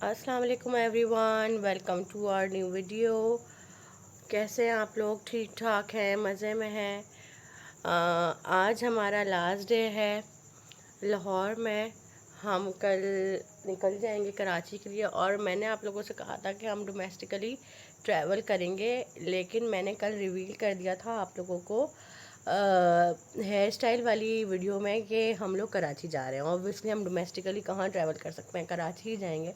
अस्सलाम वालेकुम everyone, welcome to our new video. कैसे हैं आप लोग? ठीक ठाक हैं, मज़े में हैं। आज हमारा लास्ट डे है लाहौर में। हम कल निकल जाएंगे कराची के लिए, और मैंने आप लोगों से कहा था कि हम डोमेस्टिकली ट्रैवल करेंगे, लेकिन मैंने कल रिवील कर दिया था आप लोगों को हेयर स्टाइल वाली वीडियो में कि हम लोग कराची जा रहे हैं। ऑब्वियसली हम डोमेस्टिकली कहाँ ट्रैवल कर सकते हैं, कराची ही जाएंगे।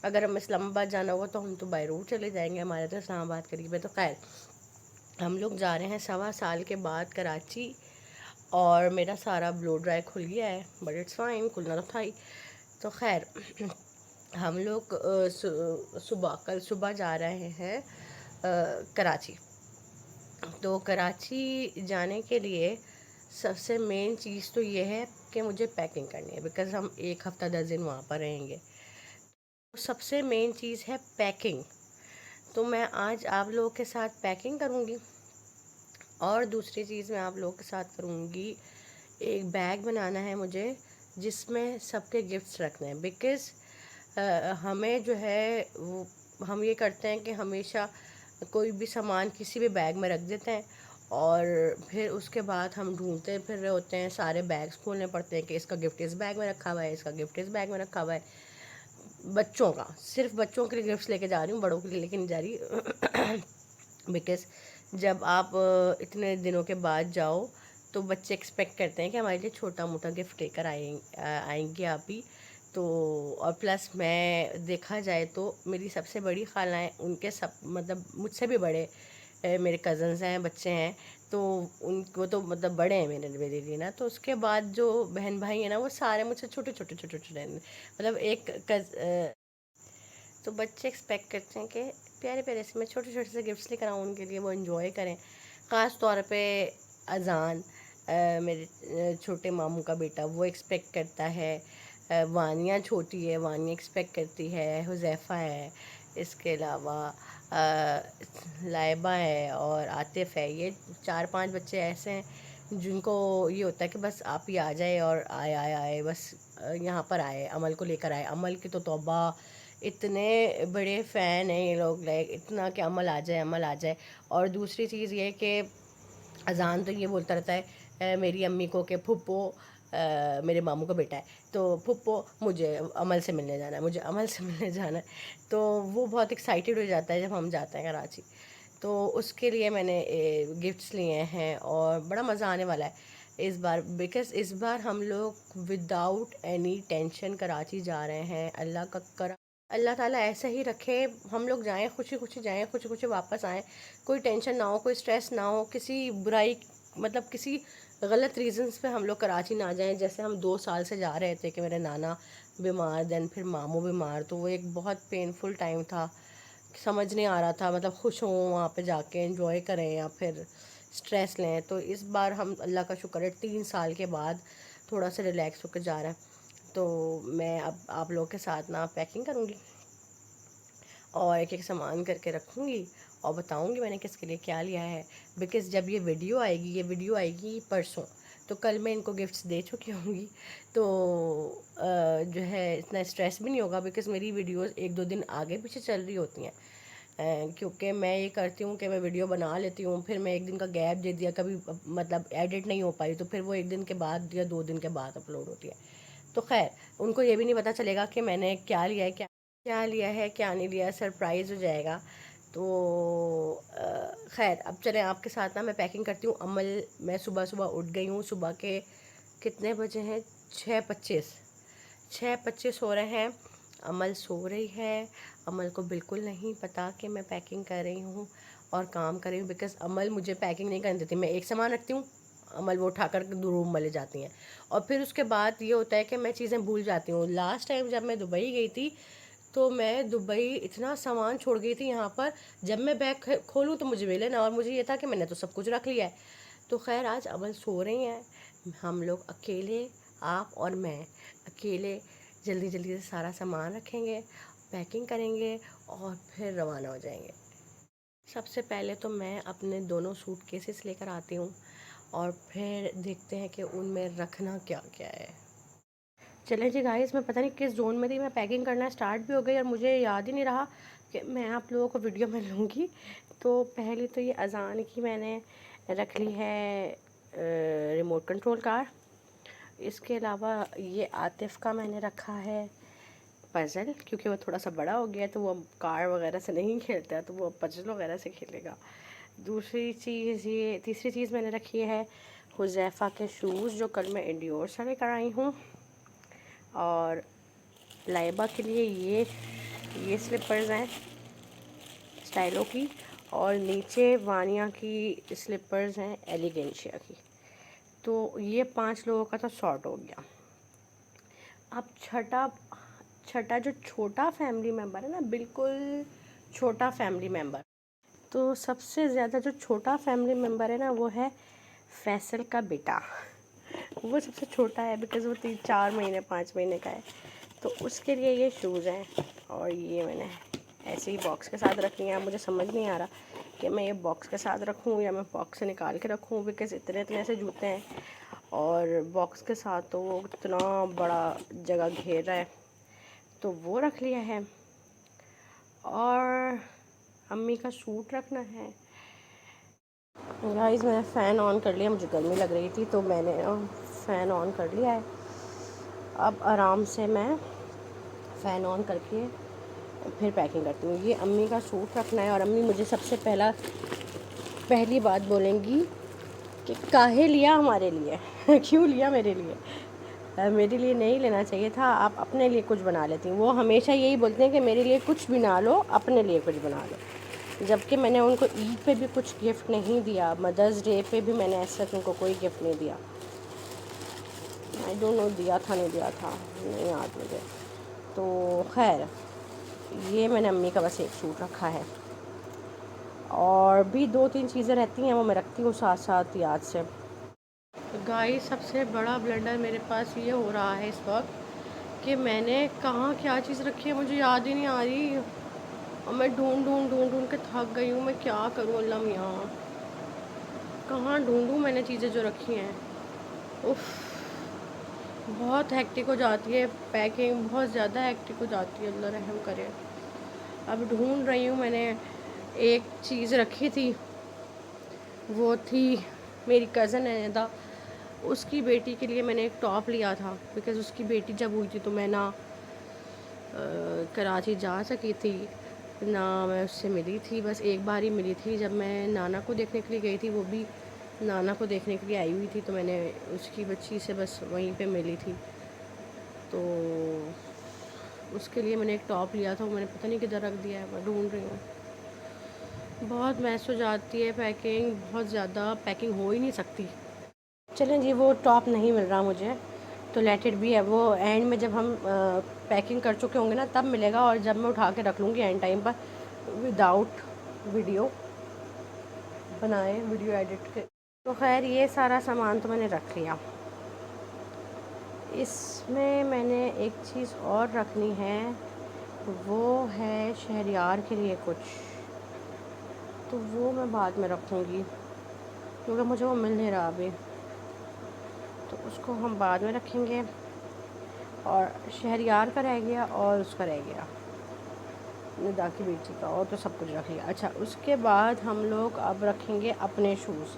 अगर हमें इस्लामाबाद जाना होगा तो हम तो बाई रोड चले जाएंगे, हमारे तो इस्लामाबाद करीब है। तो खैर, हम लोग जा रहे हैं 1.25 साल के बाद कराची, और मेरा सारा ब्लो ड्राई खुल गया है, बट इट्स फाइन, खुलना तो था ही। तो खैर, हम लोग कल सुबह जा रहे हैं कराची। तो कराची जाने के लिए सबसे मेन चीज़ तो ये है कि मुझे पैकिंग करनी है, बिकॉज़ हम 1 हफ़्ता 10 दिन वहाँ पर रहेंगे। तो सबसे मेन चीज़ है पैकिंग। तो मैं आज आप लोगों के साथ पैकिंग करूँगी, और दूसरी चीज़ मैं आप लोगों के साथ करूँगी, एक बैग बनाना है मुझे जिसमें सबके गिफ्ट्स रखने हैं। बिकॉज़ हमें जो है वो, हम ये करते हैं कि हमेशा कोई भी सामान किसी भी बैग में रख देते हैं, और फिर उसके बाद हम ढूंढते फिर रहे होते हैं, सारे बैग्स खोलने पड़ते हैं कि इसका गिफ्ट इस बैग में रखा हुआ है, इसका गिफ्ट इस बैग में रखा हुआ है। बच्चों का, सिर्फ बच्चों के लिए गिफ्ट्स लेके जा रही हूँ, बड़ों के लिए लेके नहीं जा रही। बिकॉज़ जब आप इतने दिनों के बाद जाओ तो बच्चे एक्सपेक्ट करते हैं कि हमारे लिए छोटा मोटा गिफ्ट लेकर आएंगे आप ही। तो और प्लस मैं देखा जाए तो मेरी सबसे बड़ी खालाएँ, उनके सब मतलब मुझसे भी बड़े मेरे कज़न्स हैं, बच्चे हैं। तो उनको तो मतलब बड़े हैं मेरे लिए ना। तो उसके बाद जो बहन भाई हैं ना, वो सारे मुझसे छोटे छोटे छोटे छोटे हैं। मतलब तो बच्चे एक्सपेक्ट करते हैं कि प्यारे प्यारे से मैं छोटे छोटे से गिफ्ट्स लेकर आऊँ उनके लिए, वो इन्जॉय करें। ख़ास तौर पे अजान, मेरे छोटे मामू का बेटा, वो एक्सपेक्ट करता है। वानिया छोटी है, वानिया एक्सपेक्ट करती है। हुज़ैफ़ा है, इसके अलावा लाइबा है और आतिफ़ है। ये 4-5 बच्चे ऐसे हैं जिनको ये होता है कि बस आप ही आ जाए, और आए आए आए बस यहाँ पर आए, अमल को लेकर आए। अमल की तो तौबा, इतने बड़े फ़ैन हैं ये लोग, लाइक इतना कि अमल आ जाए, अमल आ जाए। और दूसरी चीज़ ये कि अज़ान तो ये बोलता रहता है मेरी अम्मी को कि फुप्पो, मेरे मामू का बेटा है, तो फुप्पो मुझे अमल से मिलने जाना है, मुझे अमल से मिलने जाना है। तो वो बहुत एक्साइटेड हो जाता है जब हम जाते हैं कराची। तो उसके लिए मैंने गिफ्ट्स लिए हैं, और बड़ा मज़ा आने वाला है इस बार। बिकॉज़ इस बार हम लोग विदाउट एनी टेंशन कराची जा रहे हैं। अल्लाह का कर, अल्लाह ताला ऐसा ही रखे, हम लोग जाएं खुशी खुशी, जाएं खुशी खुशी वापस आएं। कोई टेंशन ना हो, कोई स्ट्रेस ना हो, किसी बुराई मतलब किसी गलत रीजंस पे हम लोग कराची ना जाएं। जैसे हम 2 साल से जा रहे थे कि मेरे नाना बीमार, देन फिर मामू बीमार, तो वो एक बहुत पेनफुल टाइम था। समझ नहीं आ रहा था, मतलब खुश हों वहाँ पे जाके एंजॉय करें या फिर स्ट्रेस लें। तो इस बार हम, अल्लाह का शुक्र है, 3 साल के बाद थोड़ा सा रिलैक्स होकर जा रहे हैं। तो मैं अब आप लोगों के साथ ना पैकिंग करूँगी, और एक एक सामान करके रखूँगी, और बताऊँगी मैंने किसके लिए क्या लिया है। बिकॉज़ जब ये वीडियो आएगी परसों, तो कल मैं इनको गिफ्ट्स दे चुकी होंगी। तो जो है इतना स्ट्रेस भी नहीं होगा, बिकॉज़ मेरी वीडियोस 1-2 दिन आगे पीछे चल रही होती हैं। क्योंकि मैं ये करती हूँ कि मैं वीडियो बना लेती हूँ, फिर मैं 1 दिन का गैप दे दिया, कभी मतलब एडिट नहीं हो पाई, तो फिर वो 1 दिन के बाद या 2 दिन के बाद अपलोड होती है। तो खैर, उनको ये भी नहीं पता चलेगा कि मैंने क्या लिया है, क्या क्या लिया है, क्या नहीं लिया, सरप्राइज़ हो जाएगा। तो खैर, अब चलें आपके साथ ना मैं पैकिंग करती हूँ। अमल, मैं सुबह सुबह उठ गई हूँ, सुबह के कितने बजे हैं, 6:25, 6:25 हो रहे हैं। अमल सो रही है। अमल को बिल्कुल नहीं पता कि मैं पैकिंग कर रही हूँ और काम कर रही हूँ। बिकॉज़ अमल मुझे पैकिंग नहीं करने देती। मैं एक सामान रखती हूँ, अमल वो उठाकर रूम में ले जाती हैं, और फिर उसके बाद ये होता है कि मैं चीज़ें भूल जाती हूँ। लास्ट टाइम जब मैं दुबई गई थी, तो मैं दुबई इतना सामान छोड़ गई थी यहाँ पर, जब मैं बैग खोलूँ तो मुझे मिले ना, और मुझे ये था कि मैंने तो सब कुछ रख लिया है। तो खैर, आज अमल सो रही हैं, हम लोग अकेले, आप और मैं अकेले जल्दी जल्दी से सारा सामान रखेंगे, पैकिंग करेंगे, और फिर रवाना हो जाएंगे। सबसे पहले तो मैं अपने दोनों सूटकेसेस लेकर आती हूँ, और फिर देखते हैं कि उनमें रखना क्या क्या है। चलें जी गाइस, मैं पता नहीं किस जोन में थी, मैं पैकिंग करना स्टार्ट भी हो गई और मुझे याद ही नहीं रहा कि मैं आप लोगों को वीडियो में लूँगी। तो पहले तो ये अज़ान की मैंने रख ली है रिमोट कंट्रोल कार। इसके अलावा ये आतिफ़ का मैंने रखा है पज़ल, क्योंकि वो थोड़ा सा बड़ा हो गया तो वो कार वगैरह से नहीं खेलता है, तो वो पज़ल वगैरह से खेलेगा। दूसरी चीज़, ये तीसरी चीज़ मैंने रखी है हुज़ैफ़ा के शूज़, जो कल मैं इंडियोर से लेकर आई हूँ। और लाइबा के लिए ये स्लीपर्स हैं स्टाइलो की, और नीचे वानिया की स्लीपर्स हैं एलिगेंशिया की। तो ये 5 लोगों का तो शॉर्ट हो गया। अब छठा जो छोटा फैमिली मेम्बर है ना, बिल्कुल छोटा फैमिली मेम्बर, तो सबसे ज़्यादा जो छोटा फैमिली मेम्बर है ना, वो है फैसल का बेटा। वो सबसे छोटा है बिकॉज़ वो 3-4 महीने 5 महीने का है। तो उसके लिए ये शूज़ हैं, और ये मैंने ऐसे ही बॉक्स के साथ रखी हैं। मुझे समझ नहीं आ रहा कि मैं ये बॉक्स के साथ रखूँ या मैं बॉक्स से निकाल के रखूँ, बिकॉज़ इतने इतने से जूते हैं और बॉक्स के साथ तो वो इतना बड़ा जगह घेर रहा है, तो वो रख लिया है। और अम्मी का सूट रखना है। गाइस, मैंने फ़ैन ऑन कर लिया, मुझे गर्मी लग रही थी तो मैंने फ़ैन ऑन कर लिया है। अब आराम से मैं फ़ैन ऑन करके फिर पैकिंग करती हूँ। ये अम्मी का सूट रखना है, और अम्मी मुझे सबसे पहली बात बोलेंगी कि काहे लिया हमारे लिए क्यों लिया मेरे लिए? मेरे लिए नहीं लेना चाहिए था, आप अपने लिए कुछ बना लेती। वो हमेशा यही बोलते हैं कि मेरे लिए कुछ भी ना लो, अपने लिए कुछ बना लो। जबकि मैंने उनको ईद पे भी कुछ गिफ्ट नहीं दिया, मदर्स डे पे भी मैंने ऐसे उनको कोई गिफ्ट नहीं दिया। आई डोंट नो, दिया था नहीं दिया था, नहीं याद मुझे। तो खैर, ये मैंने अम्मी का बस एक सूट रखा है, और भी 2-3 चीज़ें रहती हैं वो मैं रखती हूँ साथ साथ याद से। गाइस, सबसे बड़ा ब्लंडर मेरे पास ये हो रहा है इस वक्त कि मैंने कहाँ क्या चीज़ रखी है मुझे याद ही नहीं आ रही, और मैं ढूंढ के थक गई हूँ। मैं क्या करूँ अल्लाह मियाँ, कहाँ ढूंढूँ मैंने चीज़ें जो रखी हैं। उफ़, बहुत हेक्टिक हो जाती है पैकिंग, बहुत ज़्यादा हेक्टिक हो जाती है, अल्लाह रहम करे। अब ढूंढ रही हूँ। मैंने एक चीज़ रखी थी, वो थी मेरी कज़न है नेदा, उसकी बेटी के लिए मैंने एक टॉप लिया था, बिकॉज़ उसकी बेटी जब हुई थी तो मैं ना कराची जा सकी थी ना मैं उससे मिली थी। बस एक बार ही मिली थी, जब मैं नाना को देखने के लिए गई थी, वो भी नाना को देखने के लिए आई हुई थी, तो मैंने उसकी बच्ची से बस वहीं पे मिली थी। तो उसके लिए मैंने एक टॉप लिया था, वो मैंने पता नहीं किधर रख दिया है, मैं ढूंढ रही हूँ। बहुत मैस हो जाती है पैकिंग, बहुत ज़्यादा पैकिंग हो ही नहीं सकती। चलें जी, वो टॉप नहीं मिल रहा मुझे, तो लेट इट बी है। वो एंड में जब हम पैकिंग कर चुके होंगे ना, तब मिलेगा, और जब मैं उठा के रख लूँगी एंड टाइम पर विदाउट वीडियो बनाए, वीडियो एडिट के। तो खैर, ये सारा सामान तो मैंने रख लिया। इसमें मैंने एक चीज़ और रखनी है, वो है शहरियार के लिए कुछ, तो वो मैं बाद में रखूँगी क्योंकि मुझे वो मिल नहीं रहा अभी, तो उसको हम बाद में रखेंगे। और शहरियार का रह गया और उसका रह गया निदा की बेटी का, और तो सब कुछ रख लिया। अच्छा, उसके बाद हम लोग अब रखेंगे अपने शूज़।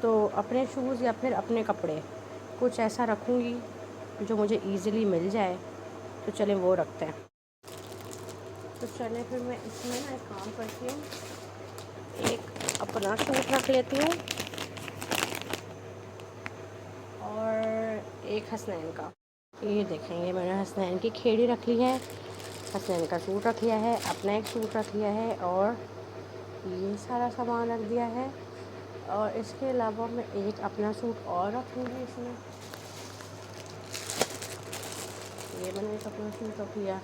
तो अपने शूज़ या फिर अपने कपड़े, कुछ ऐसा रखूँगी जो मुझे ईज़िली मिल जाए। तो चलें वो रखते हैं। तो चलें फिर मैं इसमें ना एक काम करती हूँ, एक अपना सूट रख लेती हूँ और एक हसनैन का। ये देखेंगे, मैंने हसनैन की खेड़ी रख ली है, हसनैन का सूट रख लिया है, अपना एक सूट रख लिया है, और ये सारा सामान रख दिया है। और इसके अलावा मैं एक अपना सूट और रखूँगी इसमें। ये मैंने एक अपना सूट रख लिया,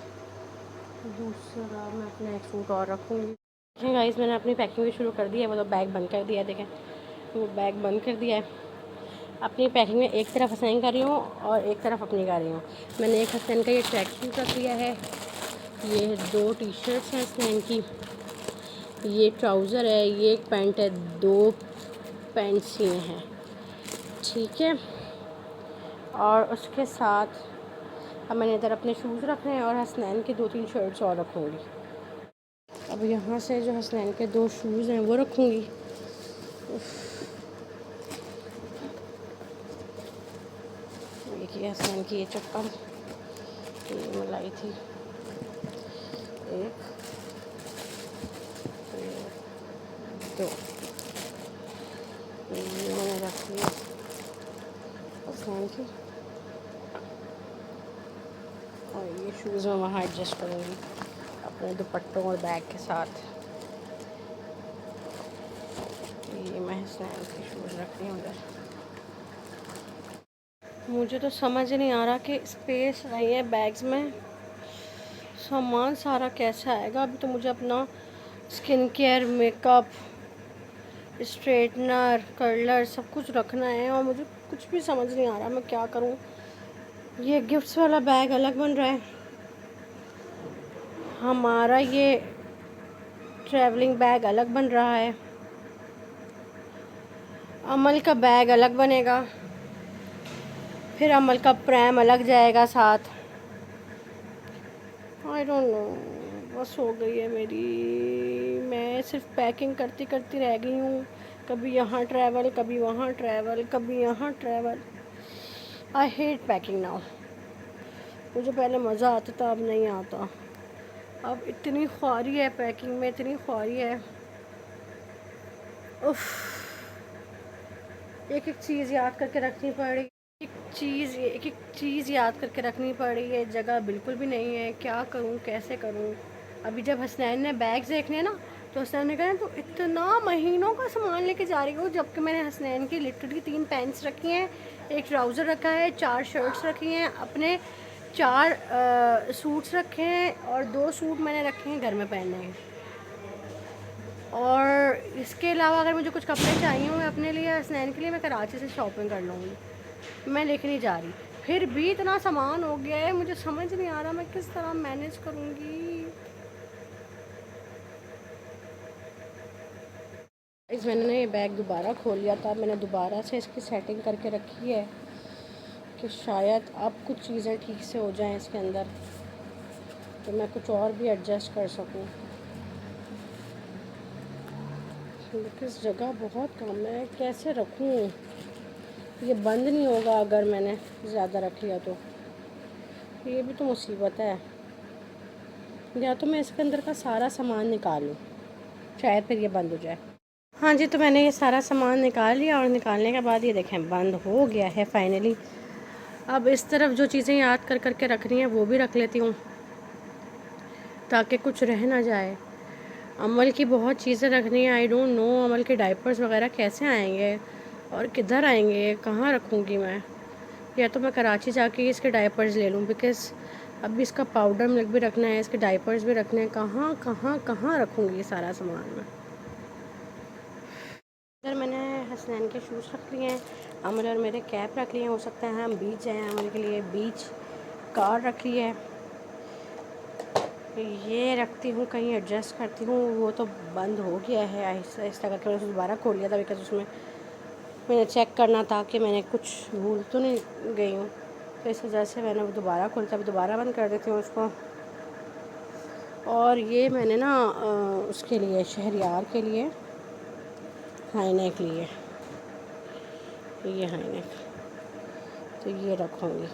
दूसरा मैं अपना एक सूट और रखूँगी। देखें गाइस, मैंने अपनी पैकिंग भी शुरू कर दी है, वो तो बैग बंद कर दिया है। देखें, वो बैग बंद कर दिया है। अपनी पैकिंग में एक तरफ हसनैन कर रही हूँ और एक तरफ अपनी कर रही हूँ। मैंने एक हसनैन का ये ट्रैक सूट रख लिया है, ये 2 टी शर्ट्स हैं हसनैन की, ये ट्राउज़र है, ये एक पैंट है, 2 पैंट्स हैं, ठीक है। और उसके साथ अब मैंने इधर अपने शूज़ रखे हैं और हसनैन की 2-3 शर्ट्स और रखूँगी। अब यहाँ से जो हसनैन के 2 शूज़ हैं वो रखूँगी। देखिए हसनैन की ये चप्पल, ये मैं लाई थी, एक, दो, ये मैंने रख ली हसनैन की, और ये शूज़ मैं वहाँ एडजस्ट करूँगी अपने दुपट्टों और बैग के साथ। ये मैं हसनैन के शूज़ रख रही हूँ उधर। मुझे तो समझ नहीं आ रहा कि स्पेस नहीं है बैग्स में, सामान सारा कैसे आएगा। अभी तो मुझे अपना skin care, makeup, straightener, curler सब कुछ रखना है और मुझे कुछ भी समझ नहीं आ रहा मैं क्या करूं। ये गिफ्ट्स वाला बैग अलग बन रहा है, हमारा ये ट्रैवलिंग बैग अलग बन रहा है, अमल का बैग अलग बनेगा, फिर अमल का प्रैम अलग जाएगा साथ। आई डोंट नो, बस हो गई है मेरी, मैं सिर्फ पैकिंग करती करती रह गई हूँ। कभी यहाँ ट्रैवल, कभी वहाँ ट्रैवल, कभी यहाँ travel. I hate packing now. मुझे पहले मज़ा आता था, अब नहीं आता। अब इतनी ख्वारी है पैकिंग में, इतनी ख्वारी है, उफ। एक एक चीज़ याद करके रखनी पड़ी, एक एक चीज़ याद करके रखनी पड़ी है। जगह बिल्कुल भी नहीं है, क्या करूँ, कैसे करूँ। अभी जब हसनैन ने बैग्स देखने हैं ना, तो हसनैन ने कहा तो इतना महीनों का सामान लेके जा रही हूँ, जबकि मैंने हसनैन की लिटरली 3 पैंट्स रखी हैं, एक ट्राउज़र रखा है, 4 शर्ट्स रखी हैं, अपने 4 सूट्स रखे हैं और 2 सूट मैंने रखे हैं घर में पहनने के। और इसके अलावा अगर मुझे कुछ कपड़े चाहिए हुए अपने लिए, हसनैन के लिए, मैं कराची से शॉपिंग कर लूँगी, मैं लेके नहीं जा रही। फिर भी इतना सामान हो गया है, मुझे समझ नहीं आ रहा मैं किस तरह मैनेज करूँगी। इस मैंने ना ये बैग दोबारा खोल लिया था, मैंने दोबारा से इसकी सेटिंग करके रखी है कि शायद अब कुछ चीज़ें ठीक से हो जाएं इसके अंदर, तो मैं कुछ और भी एडजस्ट कर सकूं। लेकिन इस जगह बहुत कम है, कैसे रखूं? ये बंद नहीं होगा अगर मैंने ज़्यादा रख लिया तो, ये भी तो मुसीबत है। या तो मैं इसके अंदर का सारा सामान निकालूं, शायद फिर ये बंद हो जाए। हाँ जी, तो मैंने ये सारा सामान निकाल लिया और निकालने के बाद ये देखें बंद हो गया है फाइनली। अब इस तरफ जो चीज़ें याद कर करके रखनी है वो भी रख लेती हूँ ताकि कुछ रह ना जाए। अमल की बहुत चीज़ें रखनी है, आई डोंट नो अमल के डायपर्स वगैरह कैसे आएंगे और किधर आएंगे, कहाँ रखूँगी मैं। या तो मैं कराची जाके इसके डायपर्स ले लूँ, बिकॉज़ अभी इसका पाउडर मिल्क भी रखना है, इसके डायपर्स भी रखने हैं। कहाँ कहाँ कहाँ रखूँगी ये सारा सामान मैं। इधर मैंने हसनैन के शूज़ रख लिए हैं, अमल और मेरे कैप रख लिए हैं, हो सकता है हम बीच जाएँ, अमल के लिए बीच कार रख ली है। ये रखती हूँ, कहीं एडजस्ट करती हूँ, वो तो बंद हो गया है आहिस्ता आहिस्ता करके। मैंने दोबारा खोल लिया था बिकॉज उसमें मैंने चेक करना था कि मैंने कुछ भूल तो नहीं गई हूँ, तो इस वजह से मैंने वो दोबारा खोला, अभी दोबारा बंद कर देती हूँ उसको। और ये मैंने ना उसके लिए, शहरियार के लिए हाई नेक लिए, ये हाई नेक, तो ये रखूँगी।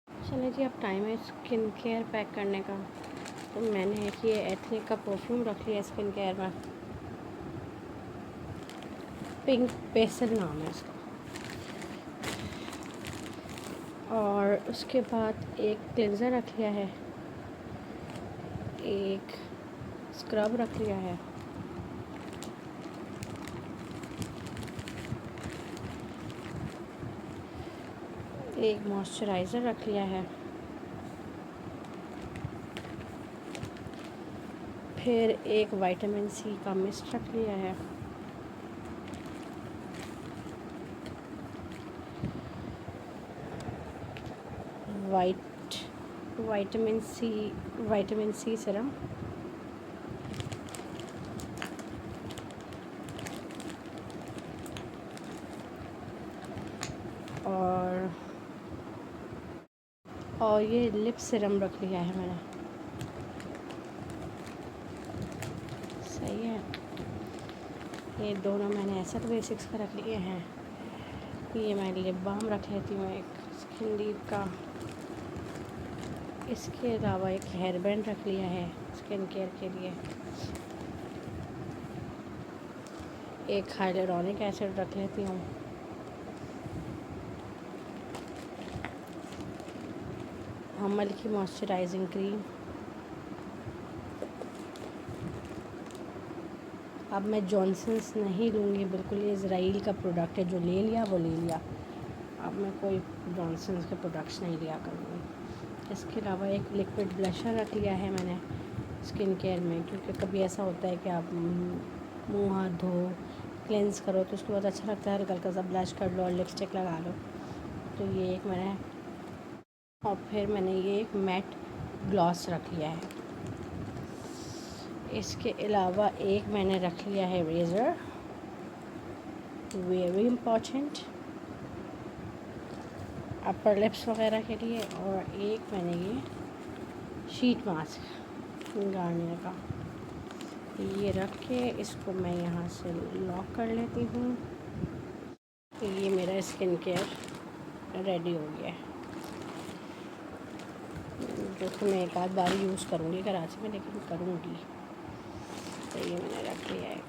चलिए जी, अब टाइम है स्किन केयर पैक करने का। तो मैंने एक ये एथनिक का परफ्यूम रख लिया स्किन केयर में, पिंक बेसल नाम है इसका। और उसके बाद एक क्लेंज़र रख लिया है, एक स्क्रब रख लिया है, एक मॉइस्चराइज़र रख लिया है, फिर एक विटामिन सी का मिस्ट रख लिया है, विटामिन सी सीरम, और और ये लिप सीरम रख लिया है मैंने। सही है। ये दोनों मैंने एसेट बेसिक्स का रख लिए हैं। ये मैं लिप बाम रख लेती हूँ एक स्किन डीप का। इसके अलावा एक हेयर बैंड रख लिया है स्किन केयर के लिए। एक हाइलुरोनिक एसिड रख लेती हूँ। हमल की मॉइस्चराइजिंग क्रीम। अब मैं जॉनसन्स नहीं लूँगी, बिल्कुल ये इज़राइल का प्रोडक्ट है, जो ले लिया वो ले लिया। अब मैं कोई जॉनसन्स के प्रोडक्ट्स नहीं लिया करूँगी। इसके अलावा एक लिक्विड ब्लशर रख लिया है मैंने स्किन केयर में, क्योंकि कभी ऐसा होता है कि आप मुँह हाथ धो क्लेंस करो तो उसके बाद अच्छा लगता है हल्का हल्का सा ब्लश कर लो और लिपस्टिक लगा लो। तो ये एक मैंने, और फिर मैंने ये एक मैट ग्लॉस रख लिया है। इसके अलावा एक मैंने रख लिया है razor, very important upper lips वगैरह के लिए। और एक मैंने ये शीट मास्क गार्नियर का, ये रख के इसको मैं यहाँ से लॉक कर लेती हूँ। ये मेरा स्किन केयर रेडी हो गया है, जो कि मैं एक आध बार यूज़ करूँगी कराची में, लेकिन करूँगी। तो ये मैंने रख लिया है।